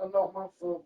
I knocked my foot.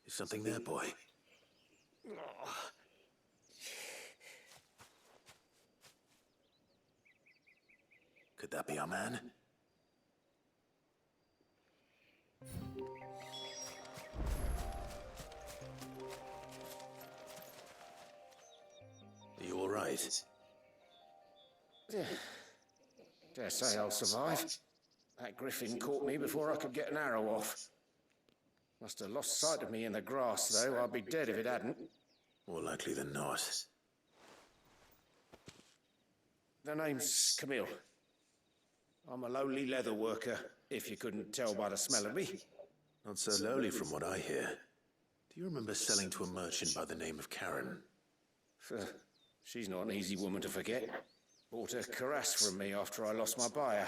Is something there, boy? Could that be our man? Are you all right? Dare say I'll survive. That griffin caught me before I could get an arrow off. Must have lost sight of me in the grass, though. I'd be dead if it hadn't. More likely than not. The name's Camille. I'm a lowly leather worker, if you couldn't tell by the smell of me. Not so lowly from what I hear. Do you remember selling to a merchant by the name of Karen? She's not an easy woman to forget. Bought a cuirass from me after I lost my buyer.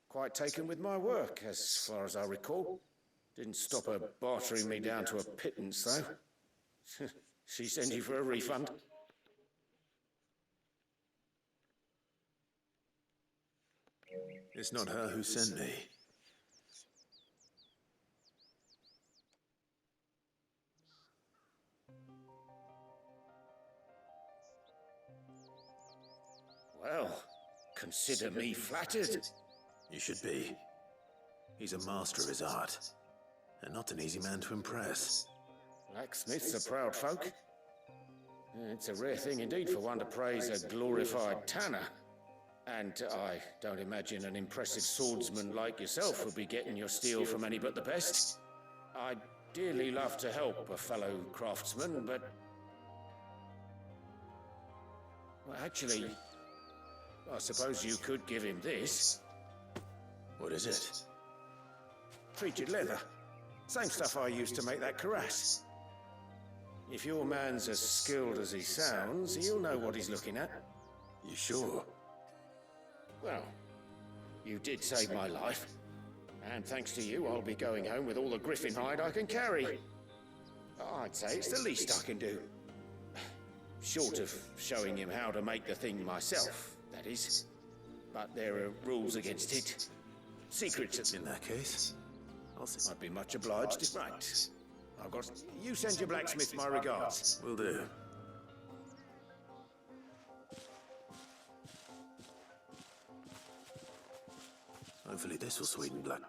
Quite taken with my work, as far as I recall. Didn't stop her bartering me down to a pittance, though. She sent you for a refund. It's not her who sent me. Well, consider me flattered. You should be. He's a master of his art, and not an easy man to impress. Blacksmiths are proud folk. It's a rare thing indeed for one to praise a glorified tanner. And I don't imagine an impressive swordsman like yourself would be getting your steel from any but the best. I'd dearly love to help a fellow craftsman, but... Well, actually, I suppose you could give him this. What is it? Treated leather. Same stuff I used to make that cuirass. If your man's as skilled as he sounds, he'll know what he's looking at. You sure? Well, you did save my life. And thanks to you, I'll be going home with all the griffin hide I can carry. I'd say it's the least I can do. Short of showing him how to make the thing myself, that is. But there are rules against it. Secrets. In that case, I'd be much obliged if... Right. I've got... You send your blacksmith my regards. will do. Hopefully this will sweeten blood.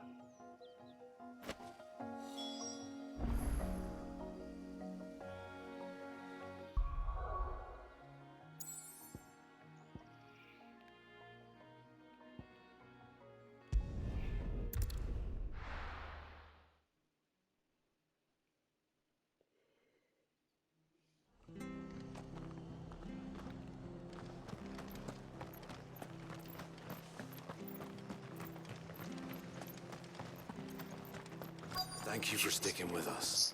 Thank you for sticking with us.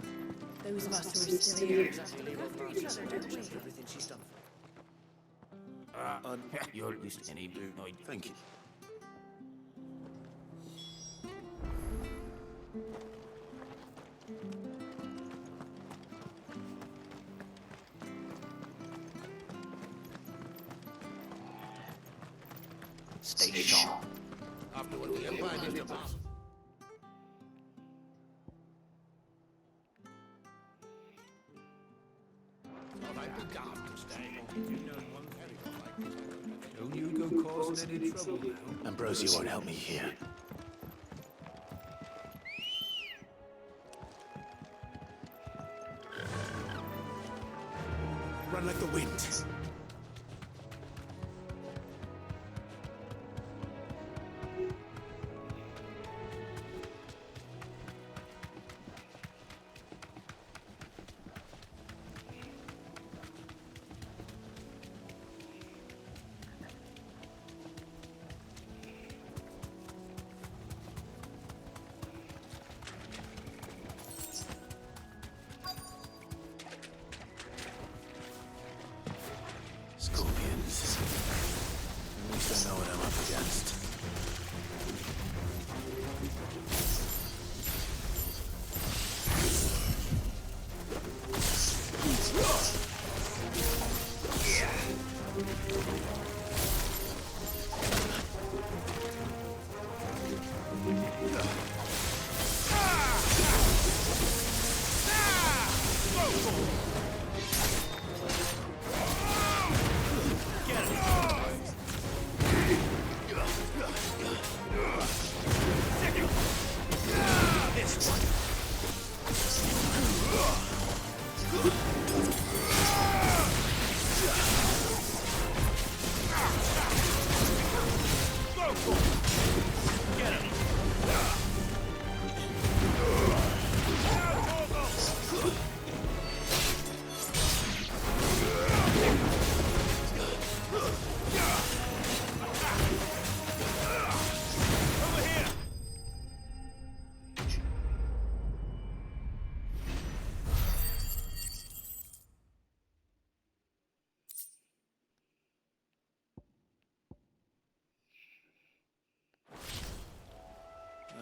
Those of us who are still here. Everything she's done for you're used to any no, Thank you. stay sharp. Afterward, the Empire gives the pass. Don't you go causing any trouble now. Ambrosia won't help me here. Run like the wind.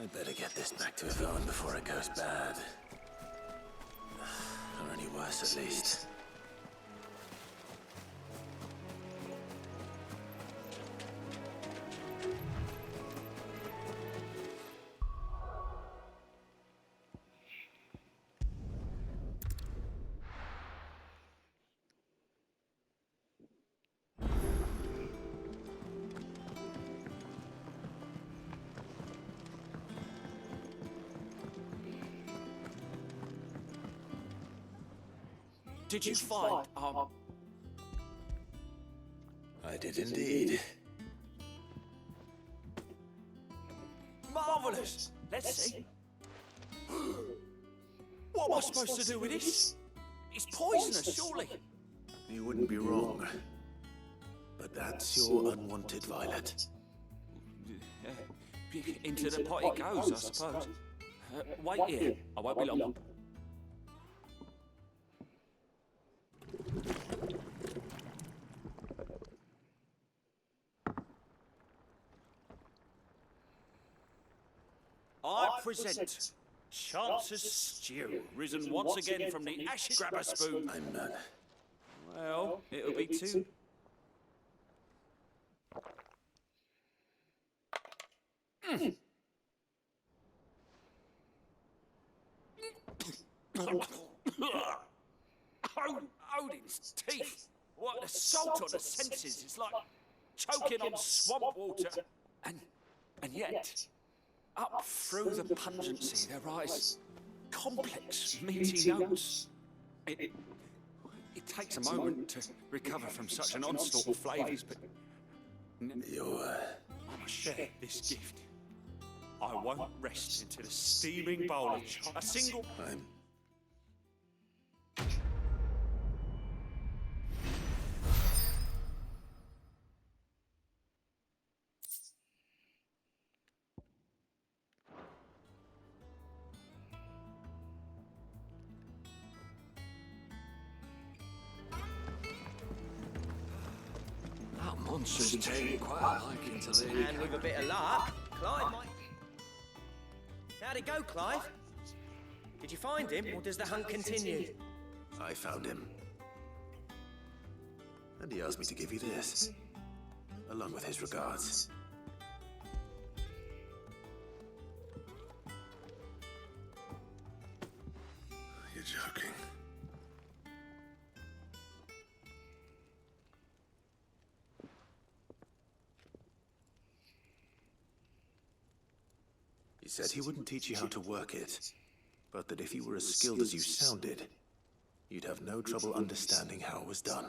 I'd better get this back to Yvonne before it goes bad. Or any worse, at least. Did you find, I did indeed. Marvellous! Let's see. What am I supposed to do with this? It's poisonous, surely. You wouldn't be wrong. But that's your unwanted violet. Into the pot it goes, I suppose. Wait here, I won't be long. I present Chance's Stew, risen once again from the ash grabber spoon. I'm not. Well, it'll be too... Odin's teeth! What assault on the senses! It's like choking on swamp water. And yet, up through the pungency there rise complex, meaty notes. It takes a moment to recover from such an onslaught of flavours, but I must share this gift. I won't rest until a steaming bowl of a single... That monster's taken quite a liking to the... And with a bit of luck, Clive might... How'd it go, Clive? Did you find him, or does the hunt continue? I found him. And he asked me to give you this, along with his regards. You're joking. He said he wouldn't teach you how to work it, but that if you were as skilled as you sounded, you'd have no trouble understanding how it was done.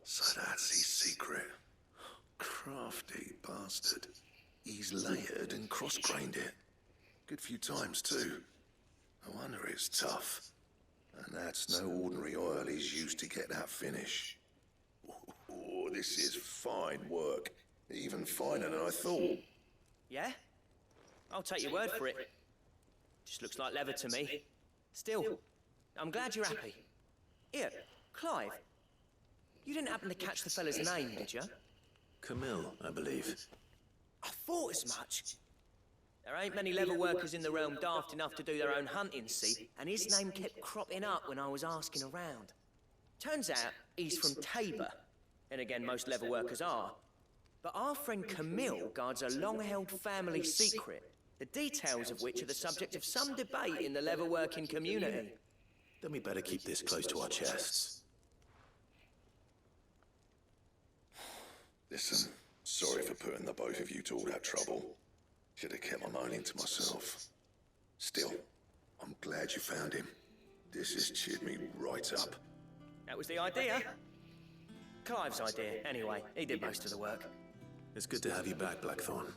So that's his secret. Crafty bastard. He's layered and cross-grained it. Good few times, too. No wonder it's tough. And that's no ordinary oil he's used to get that finish. Oh, this is fine work. Even finer than I thought. Yeah? I'll take your word for it. Just looks like leather to me. Still, I'm glad you're happy. Here, Clive. You didn't happen to catch the fella's name, did you? Camille, I believe. I thought as much. There ain't many leather workers in the realm daft enough to do their own hunting, see? And his name kept cropping up when I was asking around. Turns out, He's from Tabor. And again, most leather workers are. But our friend Camille guards a long-held family secret, the details of which are the subject of some debate in the leather-working community. Then we better keep this close to our chests. Listen, sorry for putting the both of you to all that trouble. Should have kept my moaning to myself. Still, I'm glad you found him. This has cheered me right up. That was the idea. Clive's idea, anyway. He did most of the work. It's good to have you back, Blackthorn.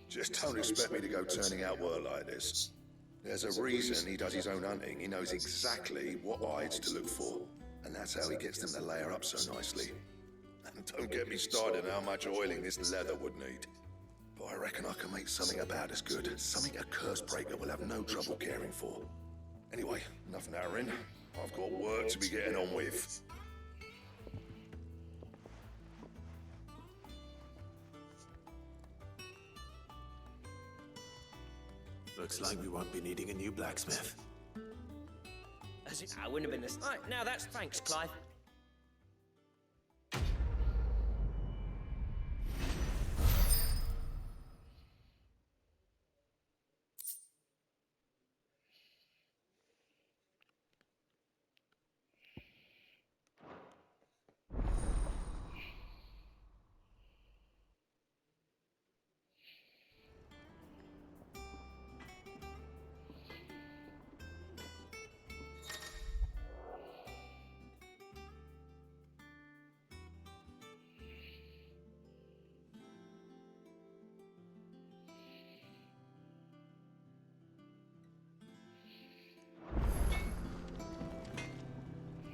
Just don't expect me to go turning out work like this. There's a reason he does his own hunting. He knows exactly what hides to look for. And that's how he gets them to layer up so nicely. And don't get me started on how much oiling this leather would need. But I reckon I can make something about as good. Something a curse breaker will have no trouble caring for. Anyway, enough narrowing. I've got work to be getting on with. Looks like we won't be needing a new blacksmith. I wouldn't have been this. Right, now that's thanks, Clive.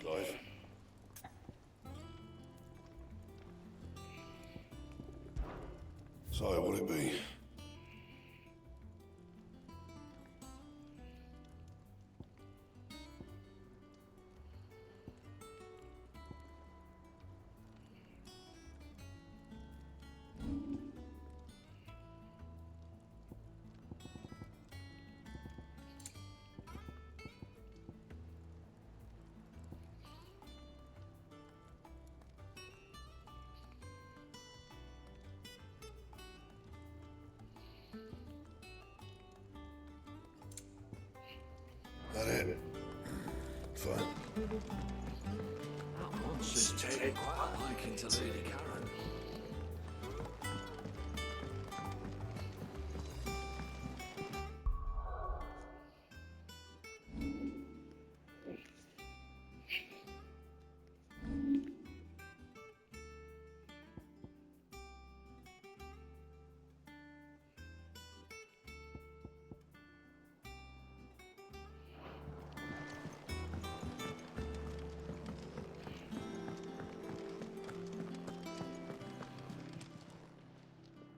Clive? So, what'll it be? That it? Fine. That monster's taken quite a liking to Lady Karen.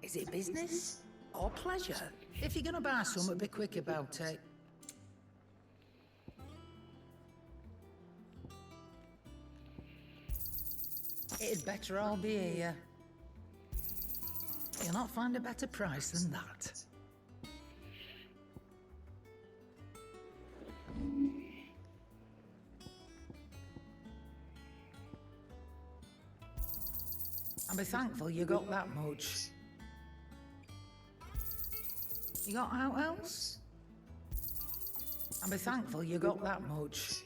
Is it business or pleasure? If you're gonna buy something, be quick about it. It'd better all be here. You'll not find a better price than that. And be thankful you got that much. You got out else? And be thankful you got that much.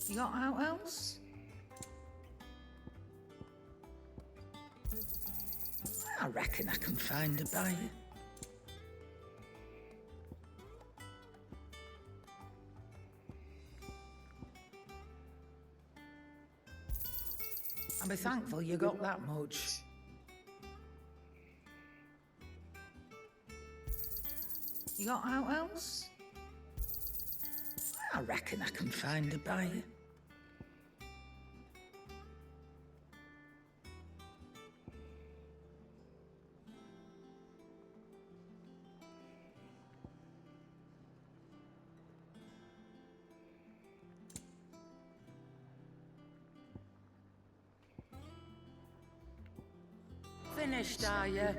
You got out else? I reckon I can find a buyer. And be thankful you got that much. You got out else? I reckon I can find a buyer. Finished, are you?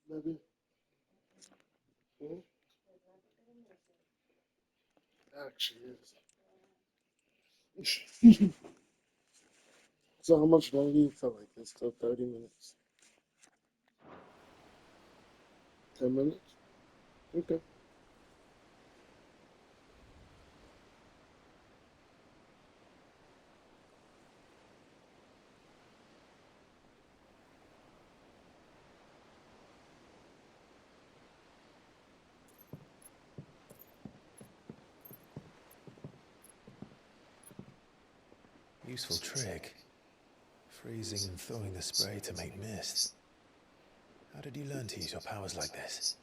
Maybe. Actually, is. So how much longer you feel like it's still 30 minutes? 10 minutes? Okay. Useful trick. Freezing and thawing the spray to make mist. How did you learn to use your powers like this?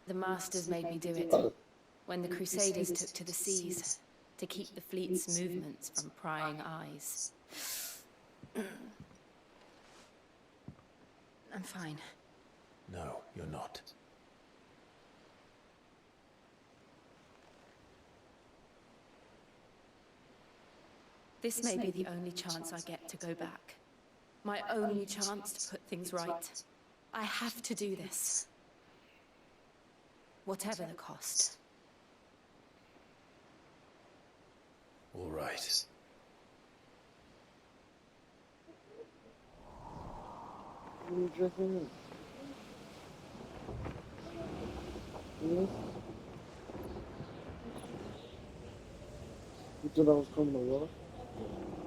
The masters made me do it. When the Crusaders took to the seas, to keep the fleet's movements from prying eyes. I'm fine. No, you're not. This may be the only chance I get to go back. My only chance to put things right. I have to do this. Whatever the cost. All right. You thought I was coming to work?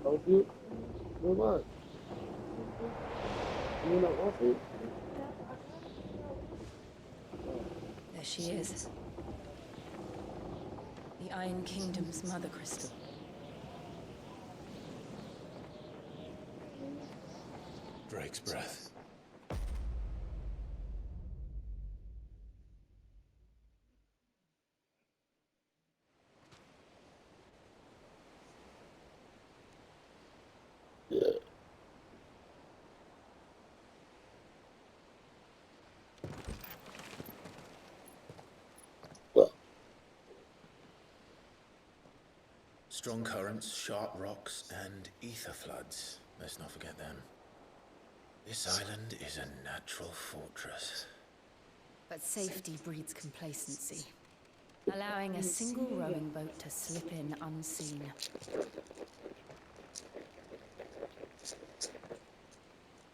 Help you? With what? You not off it? There she is. The Iron Kingdom's mother crystal. Drake's breath. Yeah. Well, Strong currents, sharp rocks, and ether floods. Let's not forget them. This island is a natural fortress. But safety breeds complacency. Allowing a single rowing boat to slip in unseen.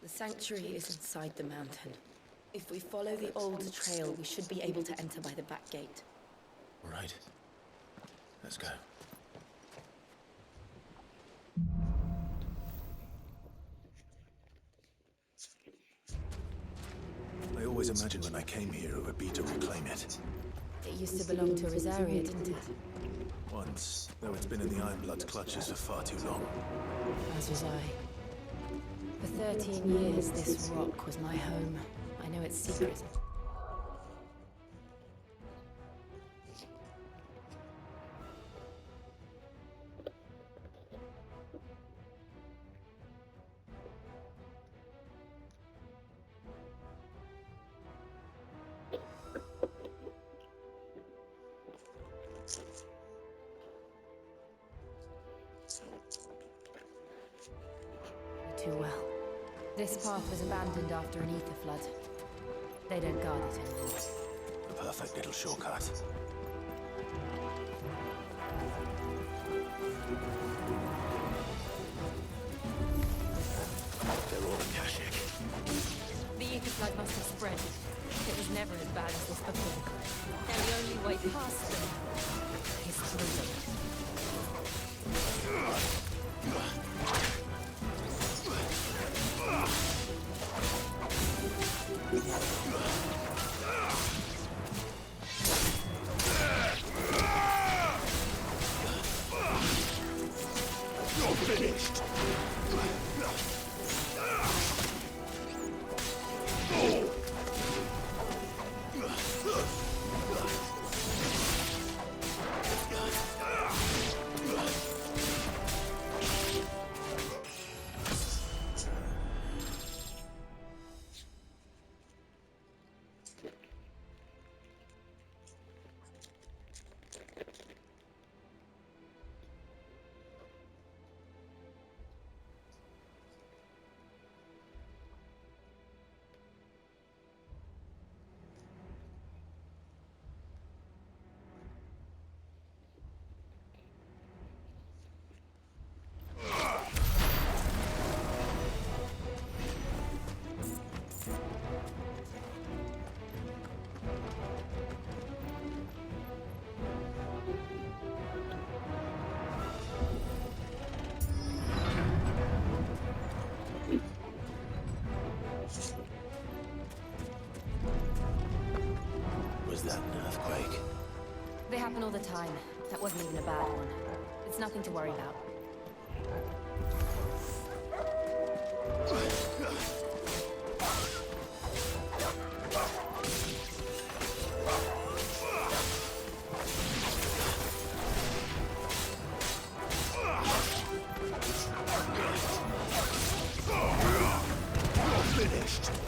The sanctuary is inside the mountain. If we follow the old trail, we should be able to enter by the back gate. All right. Let's go. I always imagined when I came here it would be to reclaim it. It used to belong to Rosaria, didn't it? Once, though it's been in the Ironblood's clutches for far too long. As was I. For 13 years, this rock was my home. I know its secret. Too well. This path was abandoned after an ether flood. They don't guard it anymore. A perfect little shortcut. They're all in Kashik. The ether flood must have spread. It was never as bad as this before. And the only way past them is through them. You're finished! Was that an earthquake? They happen all the time. That wasn't even a bad one. It's nothing to worry about. Finished!